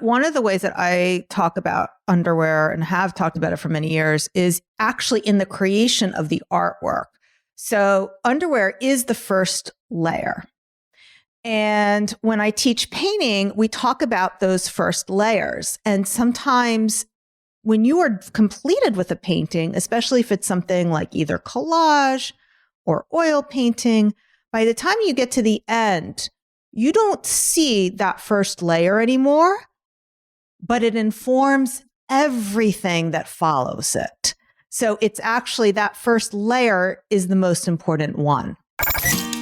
one of the ways that I talk about underwear and have talked about it for many years is actually in the creation of the artwork. So underwear is the first layer. And when I teach painting, we talk about those first layers. And sometimes when you are completed with a painting, especially if it's something like either collage or oil painting, by the time you get to the end, you don't see that first layer anymore, but it informs everything that follows it. So it's actually that first layer is the most important one.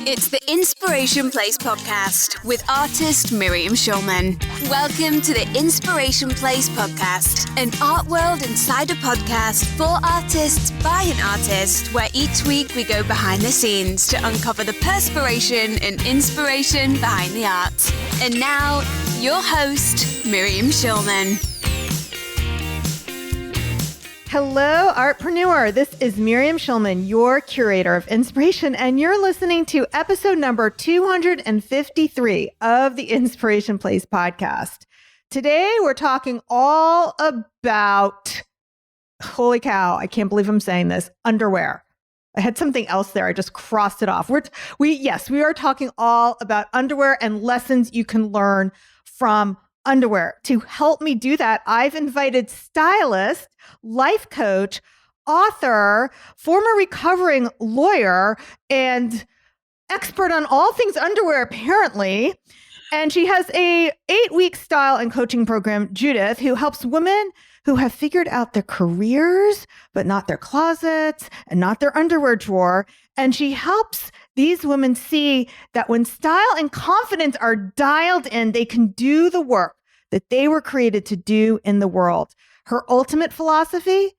It's the Inspiration Place podcast with artist Miriam Schulman. Welcome to the Inspiration Place podcast, an art world insider podcast for artists by an artist, where each week we go behind the scenes to uncover the perspiration and inspiration behind the art. And now, your host, Miriam Schulman. Hello, Artpreneur. This is Miriam Schulman, your curator of inspiration, and you're listening to episode number 253 of the Inspiration Place podcast. Today, we're talking all about, holy cow, I can't believe I'm saying this, underwear. I had something else there. I just crossed it off. We are talking all about underwear and lessons you can learn from underwear. To help me do that, I've invited stylist, life coach, author, former recovering lawyer, and expert on all things underwear, apparently. And she has a 8-week style and coaching program, Judith, who helps women who have figured out their careers, but not their closets and not their underwear drawer. And she helps these women see that when style and confidence are dialed in, they can do the work that they were created to do in the world. Her ultimate philosophy: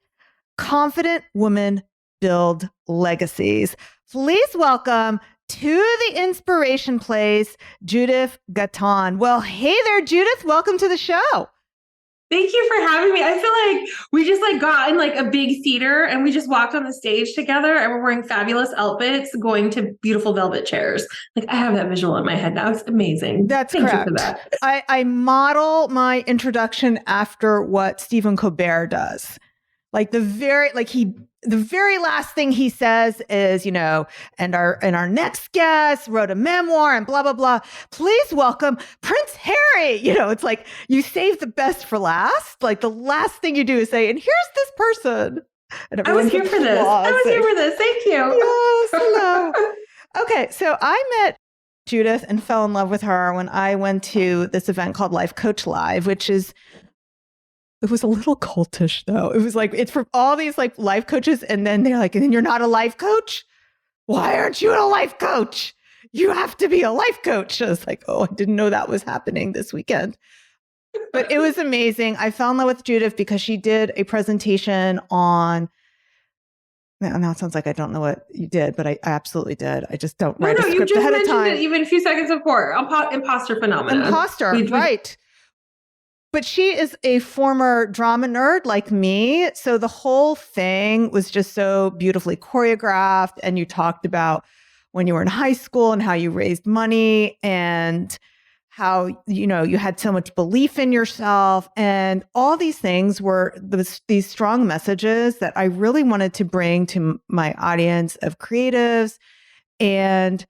confident women build legacies. Please welcome to the Inspiration Place, Judith Gaton. Well, hey there, Judith. Welcome to the show. Thank you for having me. I feel like we just got in a big theater and we just walked on the stage together and we're wearing fabulous outfits, going to beautiful velvet chairs. I have that visual in my head now. It's amazing. That's Thank correct. you for that. I model my introduction after what Stephen Colbert does. The very last thing he says is, and our next guest wrote a memoir and blah, blah, blah. Please welcome Prince Harry. It's like you save the best for last. The last thing you do is say, and here's this person. And I was here for this. Thank you. Yes, hello. Okay, so I met Judith and fell in love with her when I went to this event called Life Coach Live, it was a little cultish, though. It was it's for all these life coaches. And then they're like, and then you're not a life coach? Why aren't you a life coach? You have to be a life coach. I was like, oh, I didn't know that was happening this weekend. But it was amazing. I fell in love with Judith because she did a presentation on, now it sounds like I don't know what you did, but I absolutely did. I just don't write a script ahead of time. You just mentioned it even a few seconds before. Imposter phenomenon. Right. But she is a former drama nerd like me. So the whole thing was just so beautifully choreographed. And you talked about when you were in high school and how you raised money and how, you had so much belief in yourself. And all these things were these strong messages that I really wanted to bring to my audience of creatives. And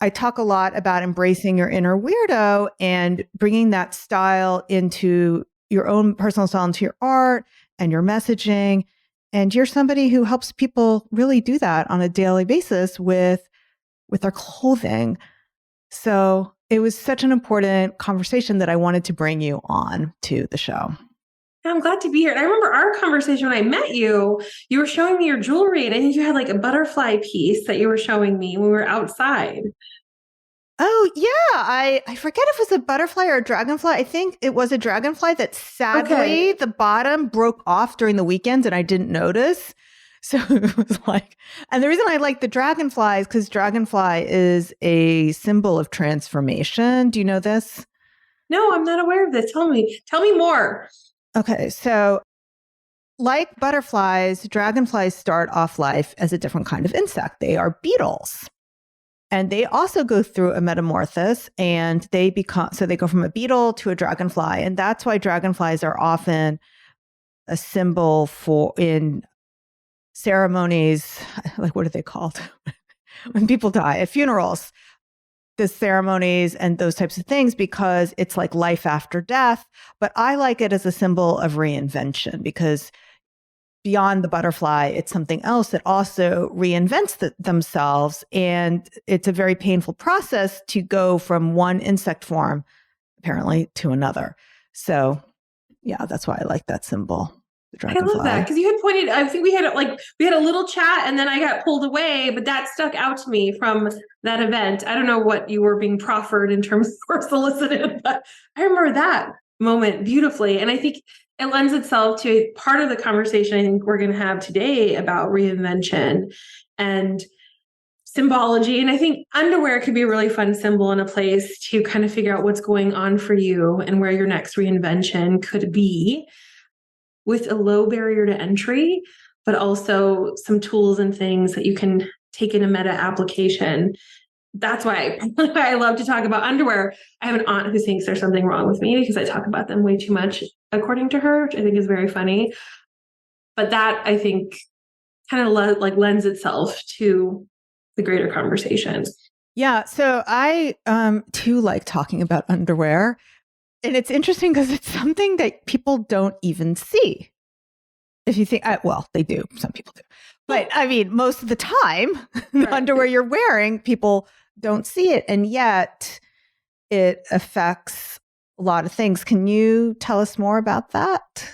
I talk a lot about embracing your inner weirdo and bringing that style into your own personal style, into your art and your messaging. And you're somebody who helps people really do that on a daily basis with their clothing. So it was such an important conversation that I wanted to bring you on to the show. I'm glad to be here. And I remember our conversation when I met you. You were showing me your jewelry, and I think you had a butterfly piece that you were showing me when we were outside. Oh, yeah. I forget if it was a butterfly or a dragonfly. I think it was a dragonfly that sadly the bottom broke off during the weekend and I didn't notice. So it was and the reason I like the dragonfly is because dragonfly is a symbol of transformation. Do you know this? No, I'm not aware of this. Tell me more. Okay, so like butterflies, dragonflies start off life as a different kind of insect. They are beetles. And they also go through a metamorphosis, and they go from a beetle to a dragonfly. And that's why dragonflies are often a symbol for in ceremonies, like what are they called? When people die at funerals, the ceremonies and those types of things, because it's like life after death. But I like it as a symbol of reinvention, because beyond the butterfly, it's something else that also reinvents themselves. And it's a very painful process to go from one insect form, apparently, to another. So yeah, that's why I like that symbol. I love that, because you had pointed, I think we had a little chat and then I got pulled away, but that stuck out to me from that event. I don't know what you were being proffered in terms of or solicited, but I remember that moment beautifully. And I think it lends itself to part of the conversation I think we're going to have today about reinvention and symbology. And I think underwear could be a really fun symbol and a place to kind of figure out what's going on for you and where your next reinvention could be, with a low barrier to entry, but also some tools and things that you can take in a meta application. That's why I love to talk about underwear. I have an aunt who thinks there's something wrong with me because I talk about them way too much, according to her, which I think is very funny. But that, I think, kind of lends itself to the greater conversation. Yeah. So I too like talking about underwear. And it's interesting because it's something that people don't even see. If you think, well, they do. Some people do. But I mean, most of the time, the underwear you're wearing, people don't see it. And yet it affects a lot of things. Can you tell us more about that?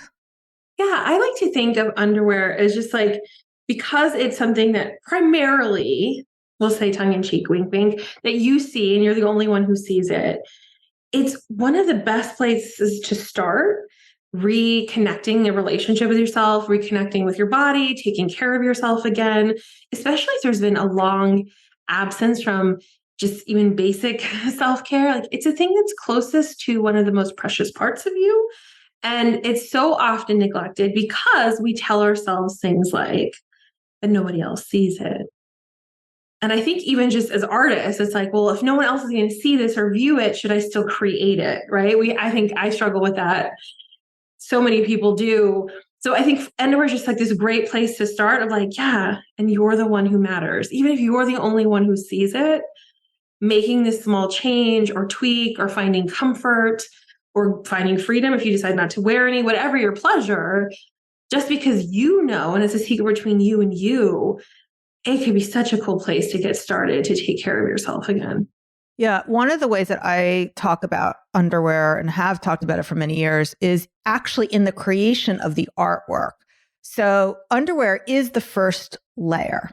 Yeah, I like to think of underwear as just like, because it's something that primarily, we'll say tongue in cheek, wink, wink, that you see and you're the only one who sees it. It's one of the best places to start reconnecting a relationship with yourself, reconnecting with your body, taking care of yourself again, especially if there's been a long absence from just even basic self-care. Like, it's a thing that's closest to one of the most precious parts of you. And it's so often neglected because we tell ourselves things like that nobody else sees it. And I think even just as artists, it's like, well, if no one else is going to see this or view it, should I still create it? Right. I think I struggle with that. So many people do. So I think underwear is just like this great place to start of like, yeah, and you're the one who matters. Even if you're the only one who sees it, making this small change or tweak or finding comfort or finding freedom if you decide not to wear any, whatever your pleasure, just because you know, and it's a secret between you and you, it could be such a cool place to get started to take care of yourself again. Yeah. One of the ways that I talk about underwear and have talked about it for many years is actually in the creation of the artwork. So underwear is the first layer.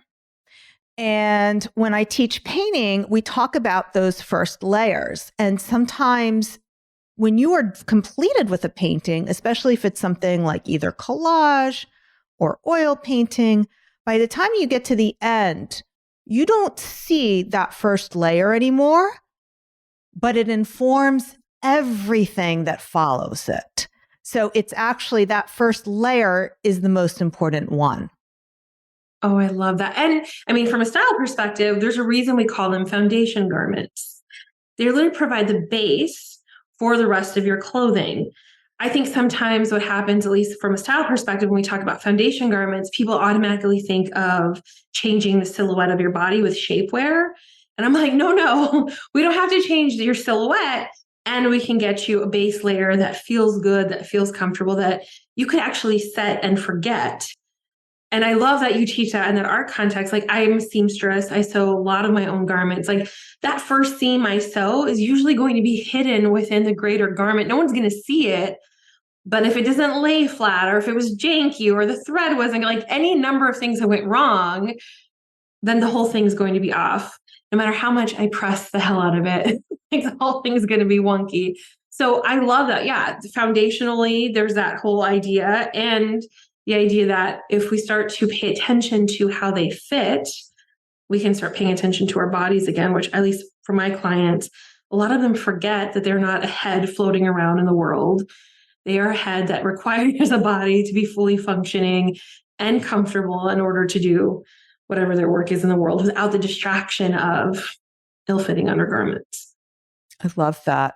And when I teach painting, we talk about those first layers. And sometimes when you are completed with a painting, especially if it's something like either collage or oil painting, by the time you get to the end, you don't see that first layer anymore, but it informs everything that follows it. So it's actually that first layer is the most important one. Oh, I love that. And I mean, from a style perspective, there's a reason we call them foundation garments. They literally provide the base for the rest of your clothing. I think sometimes what happens, at least from a style perspective, when we talk about foundation garments, people automatically think of changing the silhouette of your body with shapewear. And I'm like, no, we don't have to change your silhouette. And we can get you a base layer that feels good, that feels comfortable, that you could actually set and forget. And I love that you teach that in that art context. Like, I'm a seamstress. I sew a lot of my own garments. Like, that first seam I sew is usually going to be hidden within the greater garment. No one's going to see it. But if it doesn't lay flat, or if it was janky, or the thread wasn't, like, any number of things that went wrong, then the whole thing's going to be off. No matter how much I press the hell out of it, like, the whole thing's going to be wonky. So I love that. Yeah, foundationally, there's that whole idea. And the idea that if we start to pay attention to how they fit, we can start paying attention to our bodies again, which, at least for my clients, a lot of them forget that they're not a head floating around in the world. They are a head that requires a body to be fully functioning and comfortable in order to do whatever their work is in the world without the distraction of ill-fitting undergarments. I love that.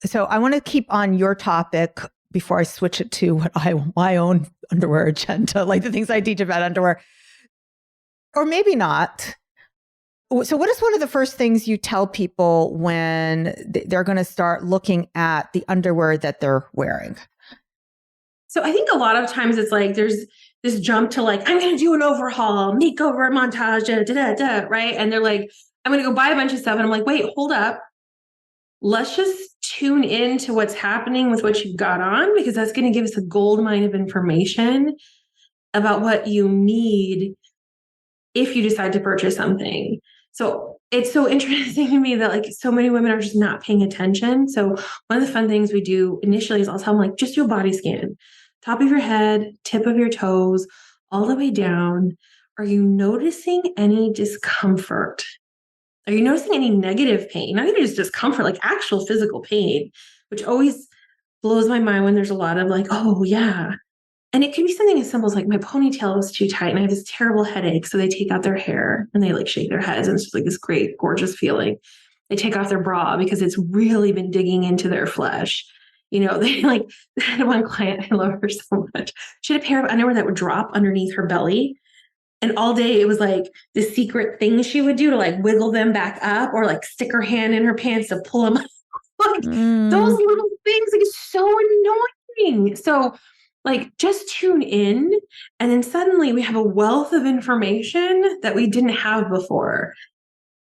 So I want to keep on your topic before I switch it to my own underwear agenda, like the things I teach about underwear, or maybe not. So what is one of the first things you tell people when they're going to start looking at the underwear that they're wearing? So I think a lot of times it's like there's this jump to like, I'm going to do an overhaul, makeover, montage, right? And they're like, I'm going to go buy a bunch of stuff. And I'm like, wait, hold up. Let's just tune into what's happening with what you've got on, because that's going to give us a gold mine of information about what you need if you decide to purchase something. So it's so interesting to me that like so many women are just not paying attention. So one of the fun things we do initially is I'll tell them like, just do a body scan, top of your head, tip of your toes, all the way down. Are you noticing any discomfort? Are you noticing any negative pain? Not even just discomfort, like actual physical pain, which always blows my mind when there's a lot of like, oh yeah. And it can be something as simple as like my ponytail is too tight and I have this terrible headache. So they take out their hair and they like shake their heads and it's just like this great, gorgeous feeling. They take off their bra because it's really been digging into their flesh. You know, they like, I had one client, I love her so much. She had a pair of underwear that would drop underneath her belly. And all day it was like the secret thing she would do to like wiggle them back up or like stick her hand in her pants to pull them up. Like those little things, like it's so annoying. So like just tune in and then suddenly we have a wealth of information that we didn't have before.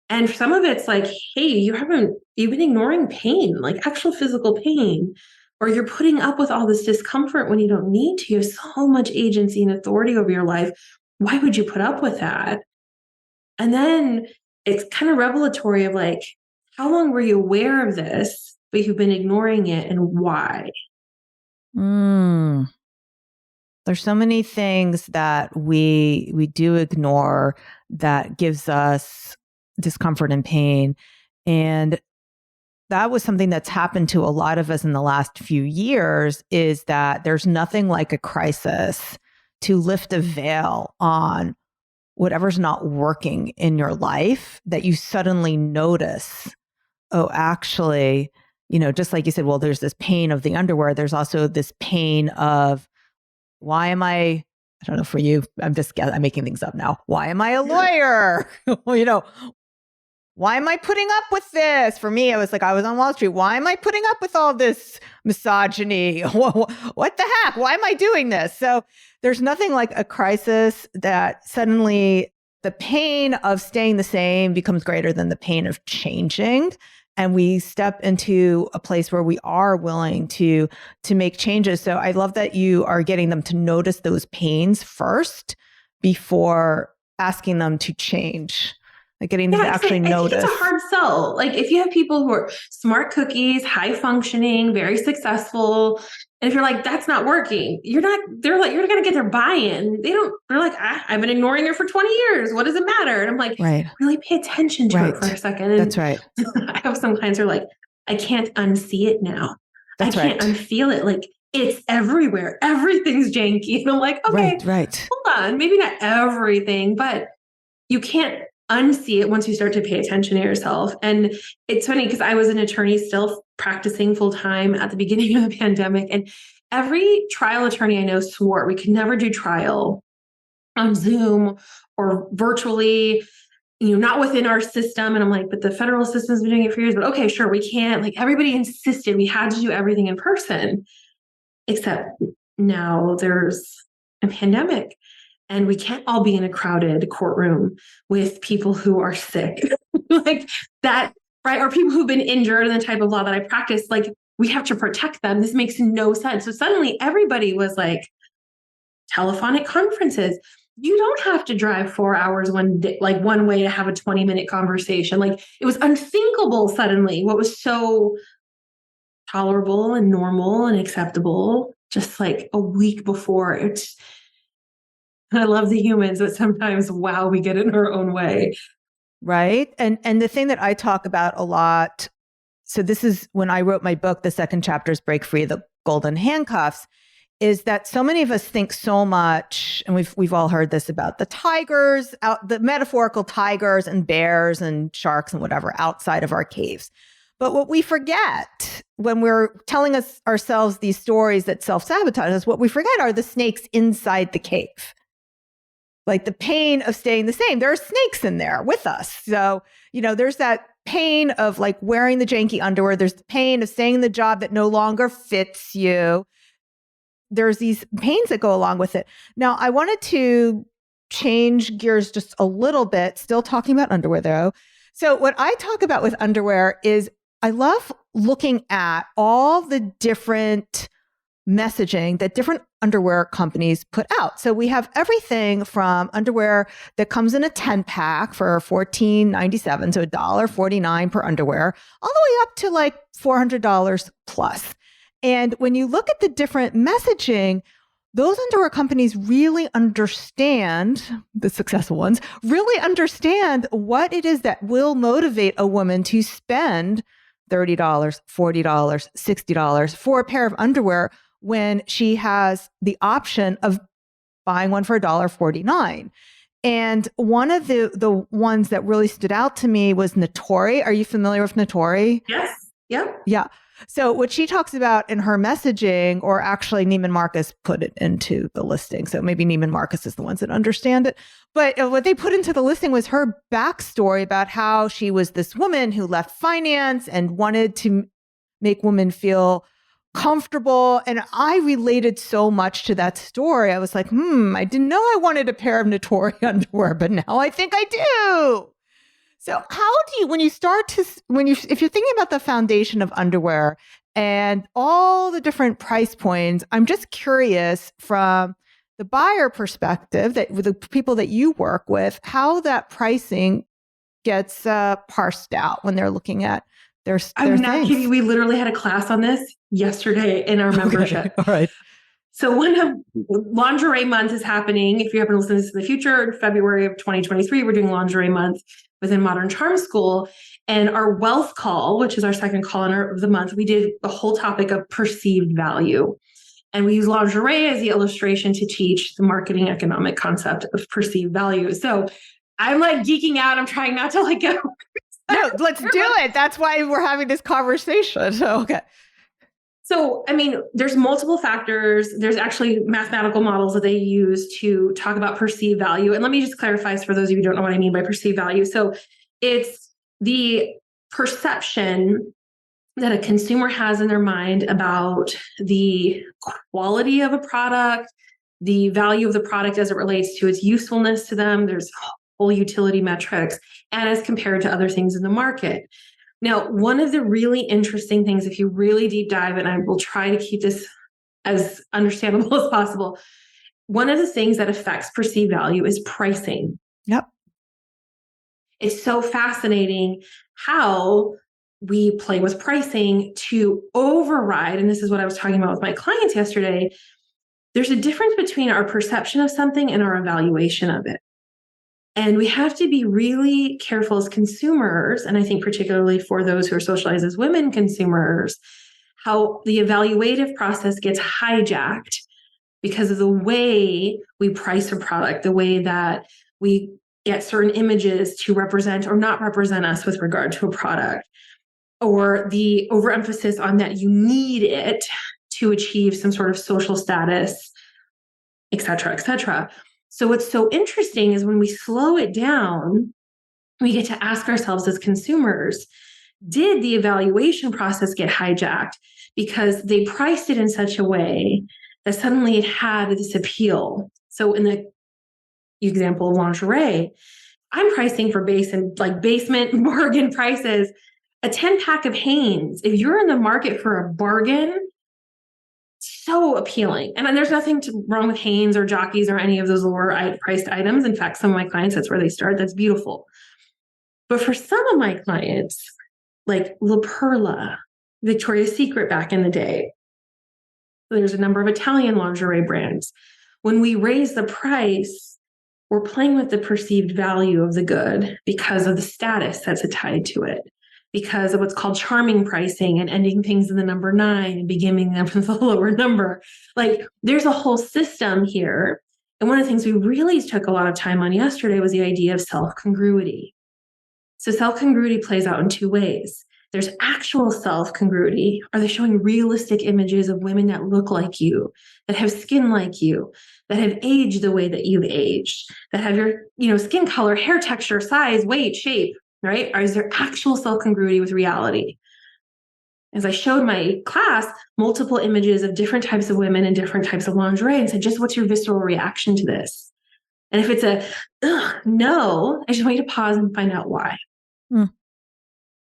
And some of it's like, hey, you've been ignoring pain, like actual physical pain, or you're putting up with all this discomfort when you don't need to. You have so much agency and authority over your life. Why would you put up with that? And then it's kind of revelatory of like, how long were you aware of this, but you've been ignoring it and why? There's so many things that we do ignore that gives us discomfort and pain. And that was something that's happened to a lot of us in the last few years, is that there's nothing like a crisis to lift a veil on whatever's not working in your life, that you suddenly notice, oh, actually, you know, just like you said, well, there's this pain of the underwear. There's also this pain of, why am I don't know for you, I'm making things up now. Why am I a lawyer? You know, why am I putting up with this? For me, it was like I was on Wall Street. Why am I putting up with all this misogyny? What the heck? Why am I doing this? So there's nothing like a crisis that suddenly the pain of staying the same becomes greater than the pain of changing. And we step into a place where we are willing to make changes. So I love that you are getting them to notice those pains first before asking them to change. Like getting them to actually notice. It's a hard sell. Like if you have people who are smart cookies, high functioning, very successful, and if you're like, that's not working, they're like, you're going to get their buy-in. They're like, I've been ignoring her for 20 years. What does it matter? And I'm like, really pay attention to it for a second. And that's right. I have some clients who are like, I can't unsee it now. I can't unfeel it. Like it's everywhere. Everything's janky. And I'm like, okay, hold on. Maybe not everything, but you can't unsee it once you start to pay attention to yourself. And it's funny because I was an attorney still practicing full time at the beginning of the pandemic. And every trial attorney I know swore we could never do trial on Zoom or virtually, you know, not within our system. And I'm like, but the federal system's been doing it for years, but okay, sure, we can't. Like everybody insisted we had to do everything in person, except now there's a pandemic. And we can't all be in a crowded courtroom with people who are sick like that, right? Or people who've been injured in the type of law that I practice. Like we have to protect them. This makes no sense. So suddenly everybody was like, telephonic conferences. You don't have to drive 4 hours one way to have a 20-minute conversation. Like it was unthinkable suddenly what was so tolerable and normal and acceptable just like a week before. I love the humans, but sometimes, wow, we get in our own way. Right. And the thing that I talk about a lot, so this is when I wrote my book, the second chapter is Break Free of the Golden Handcuffs. is that so many of us think so much, and we've all heard this about the tigers, the metaphorical tigers and bears and sharks and whatever outside of our caves. But what we forget when we're telling ourselves these stories that self-sabotage us, what we forget are the snakes inside the cave. Like the pain of staying the same. There are snakes in there with us. So, there's that pain of like wearing the janky underwear. There's the pain of staying in the job that no longer fits you. There's these pains that go along with it. Now, I wanted to change gears just a little bit, still talking about underwear though. So what I talk about with underwear is I love looking at all the different messaging that different underwear companies put out. So we have everything from underwear that comes in a 10-pack for $14.97, so $1.49 per underwear, all the way up to like $400 plus. And when you look at the different messaging, those underwear companies really understand, the successful ones, really understand what it is that will motivate a woman to spend $30, $40, $60 for a pair of underwear when she has the option of buying one for $1.49. And one of the ones that really stood out to me was Natori. Are you familiar with Natori? Yes. Yeah. Yeah. So what she talks about in her messaging, or actually Neiman Marcus put it into the listing. So maybe Neiman Marcus is the ones that understand it. But what they put into the listing was her backstory about how she was this woman who left finance and wanted to make women feel comfortable. And I related so much to that story. I was like, I didn't know I wanted a pair of Natori underwear, but now I think I do. So how do you, if you're thinking about the foundation of underwear and all the different price points, I'm just curious from the buyer perspective, that with the people that you work with, how that pricing gets parsed out when they're looking at their I'm not things. kidding. We literally had a class on this yesterday in our membership. Okay. All right. So one of lingerie month is happening. If you happen to listen to this in the future, in February of 2023, we're doing lingerie month within Modern Charm School. And our wealth call, which is our second call of the month, we did the whole topic of perceived value. And we use lingerie as the illustration to teach the marketing economic concept of perceived value. So I'm like geeking out. I'm trying not to go. No, let's do it. That's why we're having this conversation. So, okay. So, there's multiple factors. There's actually mathematical models that they use to talk about perceived value. And let me just clarify for those of you who don't know what I mean by perceived value. So it's the perception that a consumer has in their mind about the quality of a product, the value of the product as it relates to its usefulness to them. There's whole utility metrics, and as compared to other things in the market. Now, one of the really interesting things, if you really deep dive, and I will try to keep this as understandable as possible, one of the things that affects perceived value is pricing. Yep. It's so fascinating how we play with pricing to override, and this is what I was talking about with my clients yesterday. There's a difference between our perception of something and our evaluation of it. And we have to be really careful as consumers, and I think particularly for those who are socialized as women consumers, how the evaluative process gets hijacked because of the way we price a product, the way that we get certain images to represent or not represent us with regard to a product, or the overemphasis on that you need it to achieve some sort of social status, et cetera, et cetera. So what's so interesting is when we slow it down, we get to ask ourselves as consumers, did the evaluation process get hijacked because they priced it in such a way that suddenly it had this appeal? So in the example of lingerie, I'm pricing for basement bargain prices. A 10-pack of Hanes, if you're in the market for a bargain, so appealing. And there's nothing wrong with Hanes or Jockeys or any of those lower priced items. In fact, some of my clients, that's where they start. That's beautiful. But for some of my clients, like La Perla, Victoria's Secret back in the day, there's a number of Italian lingerie brands. When we raise the price, we're playing with the perceived value of the good because of the status that's tied to it. because of what's called charming pricing and ending things in the number 9 and beginning them with a lower number. Like there's a whole system here. And one of the things we really took a lot of time on yesterday was the idea of self-congruity. So self-congruity plays out in 2 ways. There's actual self-congruity. Are they showing realistic images of women that look like you, that have skin like you, that have aged the way that you've aged, that have your, skin color, hair texture, size, weight, shape, right? Or is there actual self-congruity with reality? As I showed my class multiple images of different types of women and different types of lingerie and said, just what's your visceral reaction to this? And if it's no, I just want you to pause and find out why. Mm.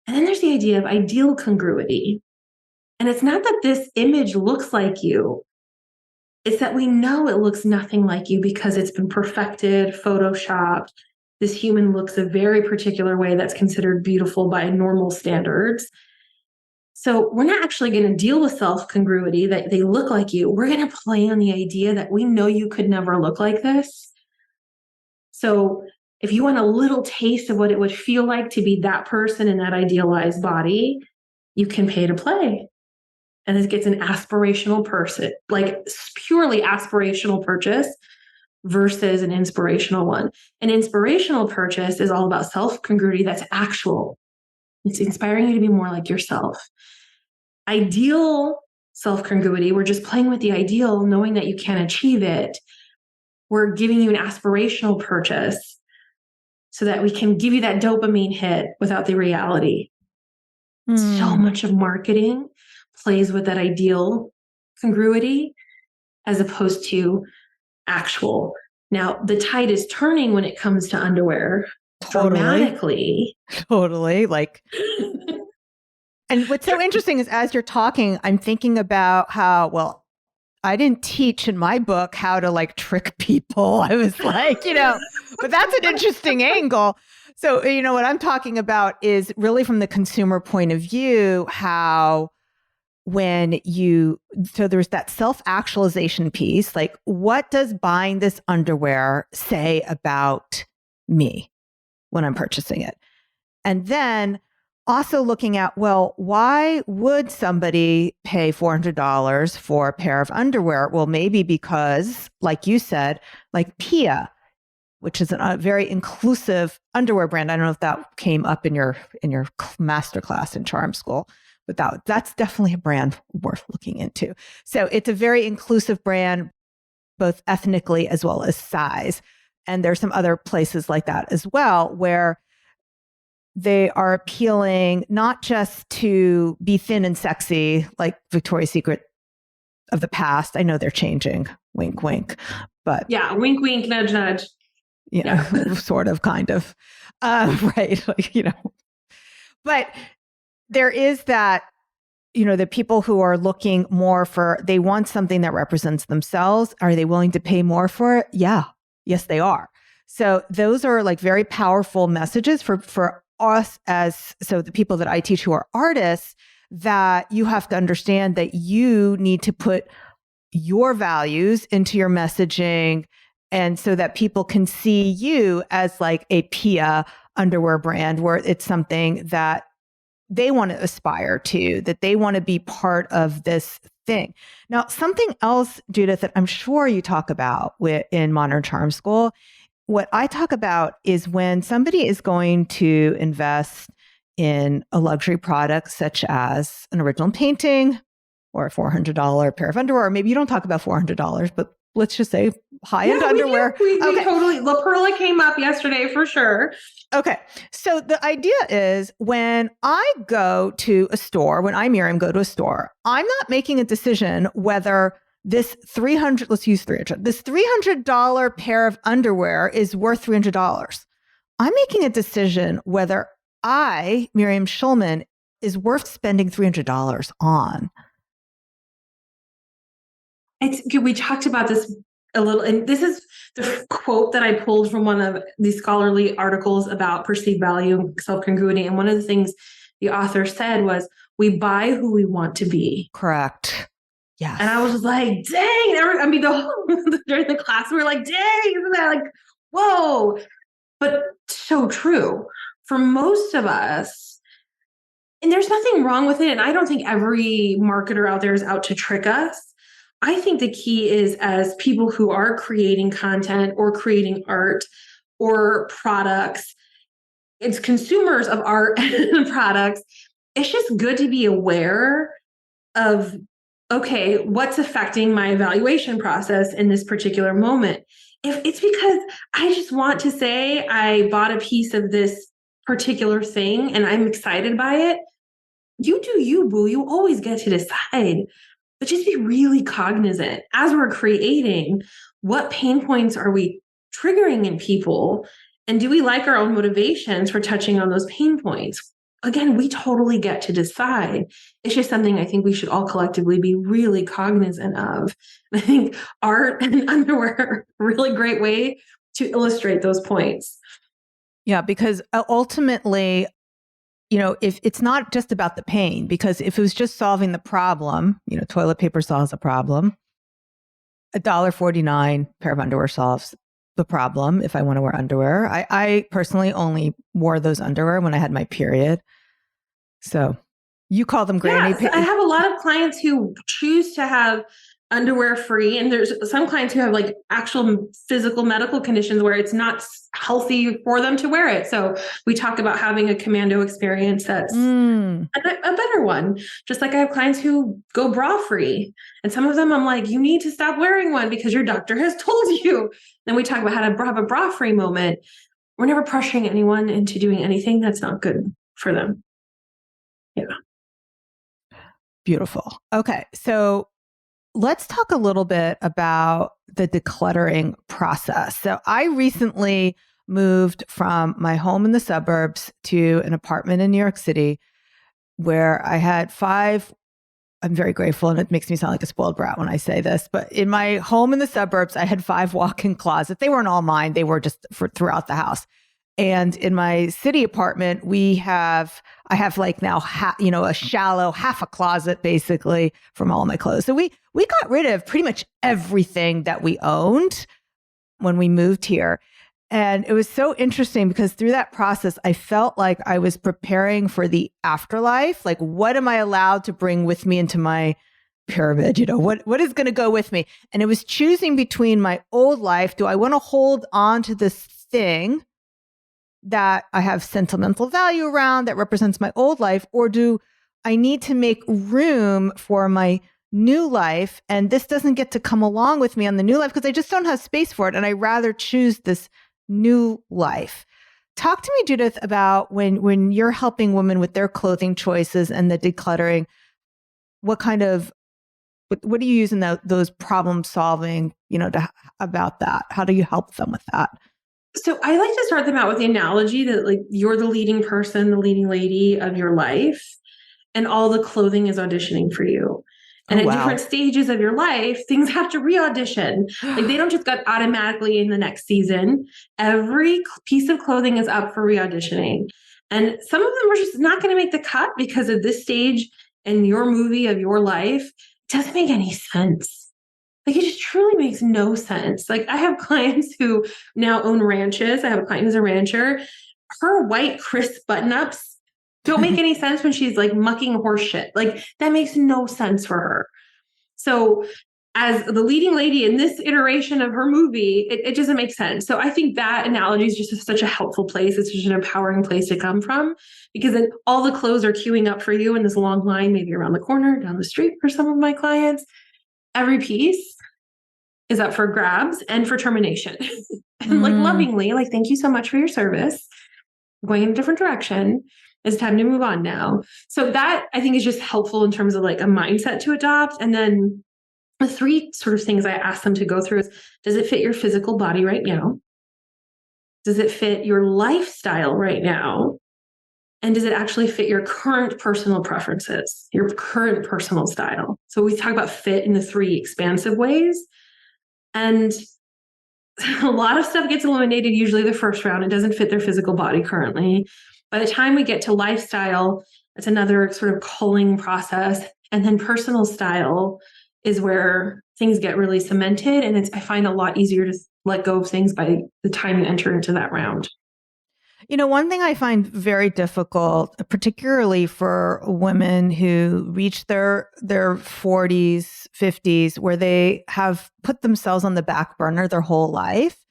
And then there's the idea of ideal congruity. And it's not that this image looks like you. It's that we know it looks nothing like you because it's been perfected, photoshopped. This human looks a very particular way that's considered beautiful by normal standards. So we're not actually going to deal with self-congruity that they look like you. We're going to play on the idea that we know you could never look like this. So if you want a little taste of what it would feel like to be that person in that idealized body, you can pay to play. And it gets an aspirational person, like purely aspirational purchase versus an inspirational one. An inspirational purchase is all about self-congruity that's actual. It's inspiring you to be more like yourself. Ideal self-congruity, we're just playing with the ideal, knowing that you can't achieve it. We're giving you an aspirational purchase so that we can give you that dopamine hit without the reality. So much of marketing plays with that ideal congruity as opposed to actual. Now, the tide is turning when it comes to underwear dramatically. Totally. Like, and what's so interesting is as you're talking, I'm thinking about how, well, I didn't teach in my book how to like trick people. I was like, but that's an interesting angle. So, what I'm talking about is really from the consumer point of view, how so there's that self-actualization piece, like what does buying this underwear say about me when I'm purchasing it? And then also looking at, well, why would somebody pay $400 for a pair of underwear? Well, maybe because, like you said, like Pia, which is a very inclusive underwear brand. I don't know if that came up in your masterclass in Charm School, but that's definitely a brand worth looking into. So it's a very inclusive brand, both ethnically as well as size. And there's some other places like that as well, where they are appealing not just to be thin and sexy, like Victoria's Secret of the past. I know they're changing, wink, wink, but yeah, wink, wink, nudge, nudge. Sort of, kind of, right? Like, but there is that, the people who are looking more they want something that represents themselves. Are they willing to pay more for it? Yeah. Yes, they are. So those are like very powerful messages for us so the people that I teach who are artists, that you have to understand that you need to put your values into your messaging, and so that people can see you as like a Pia underwear brand, where it's something that they want to aspire to, that they want to be part of this thing. Now, something else, Judith, that I'm sure you talk about in Modern Charm School, what I talk about is when somebody is going to invest in a luxury product, such as an original painting or a $400 pair of underwear, or maybe you don't talk about $400, but let's just say high-end underwear. We totally. La Perla came up yesterday for sure. Okay. So the idea is when I go to a store, when I, Miriam, go to a store, I'm not making a decision whether this $300 pair of underwear is worth $300. I'm making a decision whether I, Miriam Schulman, is worth spending $300 on. We talked about this a little, and this is the quote that I pulled from one of these scholarly articles about perceived value and self-congruity. And one of the things the author said was, we buy who we want to be. Correct. Yeah. And I was just like, dang. During the class, we were like, dang, isn't that like, whoa. But so true. For most of us, And there's nothing wrong with it. And I don't think every marketer out there is out to trick us. I think the key is, as people who are creating content or creating art or products, it's consumers of art and products. It's just good to be aware of, okay, what's affecting my evaluation process in this particular moment? If it's because I just want to say I bought a piece of this particular thing and I'm excited by it, you do you, boo. You always get to decide. But just be really cognizant as we're creating, what pain points are we triggering in people? And do we like our own motivations for touching on those pain points? Again, we totally get to decide. It's just something I think we should all collectively be really cognizant of. And I think art and underwear are a really great way to illustrate those points. Yeah, because ultimately, if it's not just about the pain, because if it was just solving the problem, toilet paper solves a problem. $1.49 pair of underwear solves the problem if I want to wear underwear. I personally only wore those underwear when I had my period. So you call them granny. Yes, I have a lot of clients who choose to have underwear free. And there's some clients who have like actual physical medical conditions where it's not healthy for them to wear it. So we talk about having a commando experience that's a better one. Just like I have clients who go bra free. And some of them I'm like, you need to stop wearing one because your doctor has told you. Then we talk about how to have a bra free moment. We're never pressuring anyone into doing anything that's not good for them. Yeah. Beautiful. Okay. So let's talk a little bit about the decluttering process. So I recently moved from my home in the suburbs to an apartment in New York City where I had 5. I'm very grateful, and it makes me sound like a spoiled brat when I say this, but in my home in the suburbs, I had 5 walk-in closets. They weren't all mine. They were just for throughout the house. And in my city apartment, I have like now, a shallow half a closet basically from all my clothes. So we got rid of pretty much everything that we owned when we moved here. And it was so interesting because through that process, I felt like I was preparing for the afterlife. Like, what am I allowed to bring with me into my pyramid? What is going to go with me? And it was choosing between my old life. Do I want to hold on to this thing that I have sentimental value around that represents my old life, or do I need to make room for my new life? And this doesn't get to come along with me on the new life because I just don't have space for it. And I rather choose this new life. Talk to me, Judith, about when you're helping women with their clothing choices and the decluttering, what do you use in those problem solving, about that? How do you help them with that? So I like to start them out with the analogy that like you're the leading person, the leading lady of your life, and all the clothing is auditioning for you. And at different stages of your life, things have to re-audition. Like they don't just get automatically in the next season. Every piece of clothing is up for re-auditioning. And some of them are just not going to make the cut because of this stage in your movie of your life. It doesn't make any sense. Like it just truly makes no sense. Like I have clients who now own ranches. I have a client who's a rancher. Her white crisp button-ups don't make any sense when she's like mucking horse shit. Like that makes no sense for her. So as the leading lady in this iteration of her movie, it doesn't make sense. So I think that analogy is just such a helpful place. It's just an empowering place to come from because then all the clothes are queuing up for you in this long line, maybe around the corner, down the street for some of my clients. Every piece is up for grabs and for termination. And like lovingly, like, thank you so much for your service. I'm going in a different direction. It's time to move on now. So that I think is just helpful in terms of like a mindset to adopt. And then the 3 sort of things I ask them to go through is, does it fit your physical body right now? Does it fit your lifestyle right now? And does it actually fit your current personal preferences, your current personal style? So we talk about fit in the 3 expansive ways. And a lot of stuff gets eliminated usually the first round. It doesn't fit their physical body currently. By the time we get to lifestyle, it's another sort of culling process. And then personal style is where things get really cemented. And I find a lot easier to let go of things by the time you enter into that round. One thing I find very difficult, particularly for women who reach their 40s, 50s, where they have put themselves on the back burner their whole life,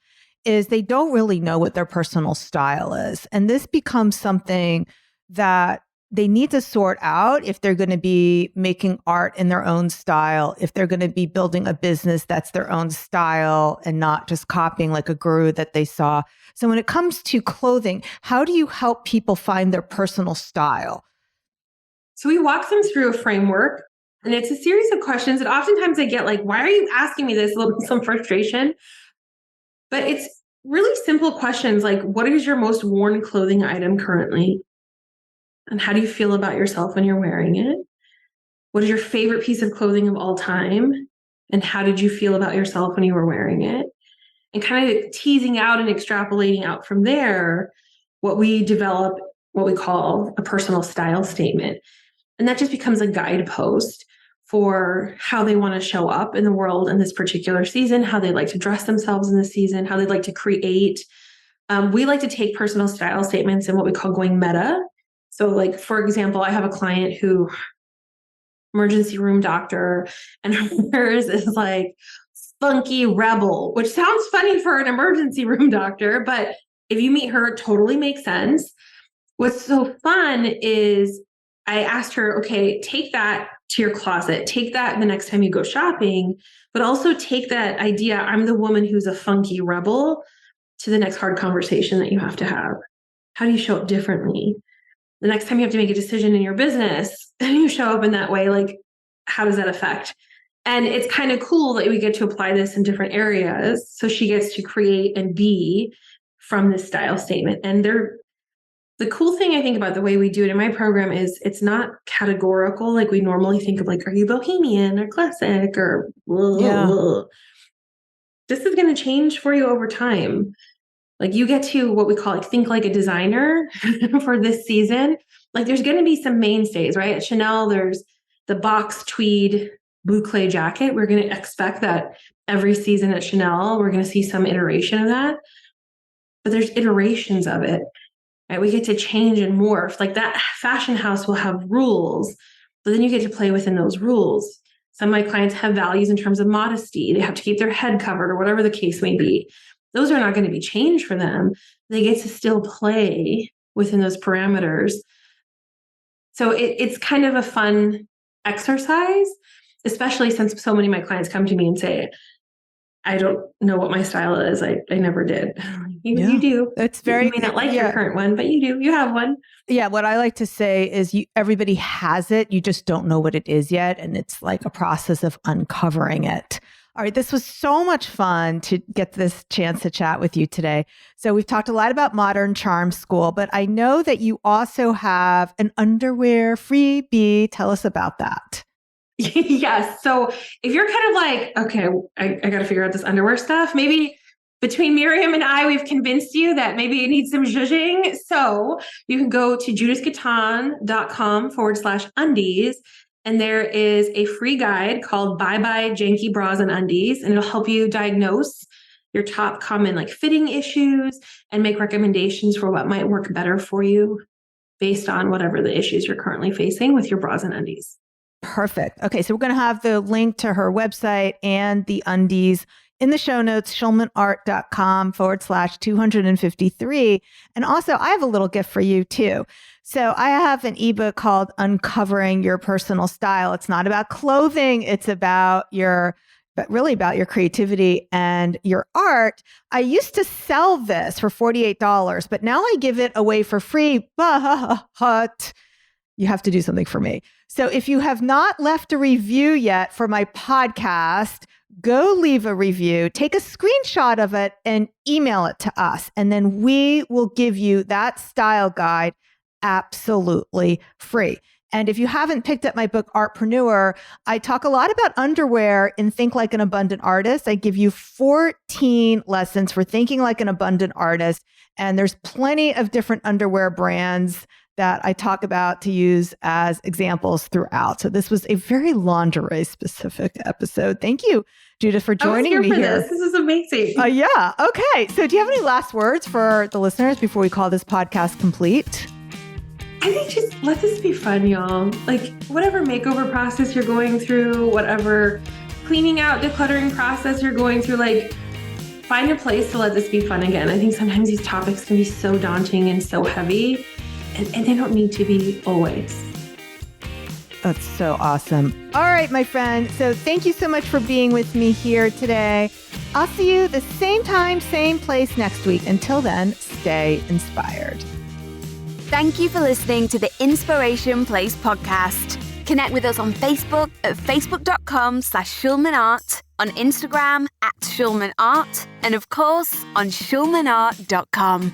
is they don't really know what their personal style is. And this becomes something that they need to sort out if they're going to be making art in their own style, if they're going to be building a business that's their own style and not just copying like a guru that they saw. So when it comes to clothing, how do you help people find their personal style? So we walk them through a framework, and it's a series of questions. And oftentimes I get like, why are you asking me this? A little some frustration. But it's really simple questions like, what is your most worn clothing item currently? And how do you feel about yourself when you're wearing it? What is your favorite piece of clothing of all time? And how did you feel about yourself when you were wearing it? And kind of teasing out and extrapolating out from there, what we develop, what we call a personal style statement. And that just becomes a guidepost for how they want to show up in the world in this particular season, how they like to dress themselves in this season, how they like to create. We like to take personal style statements and what we call going meta. So like, for example, I have a client who emergency room doctor, and hers is like funky rebel, which sounds funny for an emergency room doctor, but if you meet her, it totally makes sense. What's so fun is I asked her, okay, take that to your closet, take that the next time you go shopping, but also take that idea, I'm the woman who's a funky rebel, to the next hard conversation that you have to have. How do you show up differently? The next time you have to make a decision in your business and you show up in that way, like, how does that affect? And it's kind of cool that we get to apply this in different areas. So she gets to create and be from this style statement. And the cool thing I think about the way we do it in my program is it's not categorical. Like we normally think of like, are you bohemian or classic or blah, Yeah. blah. This is going to change for you over time. Like you get to what we call like think like a designer for this season. Like there's going to be some mainstays, right? At Chanel, there's the box tweed boucle jacket. We're going to expect that every season at Chanel, we're going to see some iteration of that. But there's iterations of it, right? We get to change and morph. Like that fashion house will have rules, but then you get to play within those rules. Some of my clients have values in terms of modesty. They have to keep their head covered or whatever the case may be. Those are not going to be changed for them. They get to still play within those parameters. So it's kind of a fun exercise, especially since so many of my clients come to me and say, I don't know what my style is. I never did. You do. It's very, you may not like your current one, but you do. You have one. Yeah. What I like to say is everybody has it. You just don't know what it is yet. And it's like a process of uncovering it. All right. This was so much fun to get this chance to chat with you today. So we've talked a lot about Modern Charm School, but I know that you also have an underwear freebie. Tell us about that. Yes. So if you're kind of like, okay, I got to figure out this underwear stuff, maybe between Miriam and I, we've convinced you that maybe it needs some zhuzhing. So you can go to judithgaton.com/undies. And there is a free guide called Bye Bye Janky Bras and Undies. And it'll help you diagnose your top common like fitting issues and make recommendations for what might work better for you based on whatever the issues you're currently facing with your bras and undies. Perfect. Okay. So we're going to have the link to her website and the undies in the show notes, schulmanart.com/253. And also I have a little gift for you too. So I have an ebook called Uncovering Your Personal Style. It's not about clothing. It's really about your creativity and your art. I used to sell this for $48, but now I give it away for free, but you have to do something for me. So if you have not left a review yet for my podcast, go leave a review, take a screenshot of it and email it to us. And then we will give you that style guide absolutely free. And if you haven't picked up my book, Artpreneur, I talk a lot about underwear in Think Like an Abundant Artist. I give you 14 lessons for thinking like an abundant artist. And there's plenty of different underwear brands that I talk about to use as examples throughout. So this was a very lingerie specific episode. Thank you, Judith, for joining me here. This is amazing. Yeah. Okay. So do you have any last words for the listeners before we call this podcast complete? I think just let this be fun, y'all. Like whatever makeover process you're going through, whatever cleaning out, decluttering process you're going through, like find a place to let this be fun again. I think sometimes these topics can be so daunting and so heavy, and they don't need to be always. That's so awesome. All right, my friend. So thank you so much for being with me here today. I'll see you the same time, same place next week. Until then, stay inspired. Thank you for listening to the Inspiration Place podcast. Connect with us on Facebook at facebook.com/SchulmanArt, on Instagram @SchulmanArt, and of course on schulmanart.com.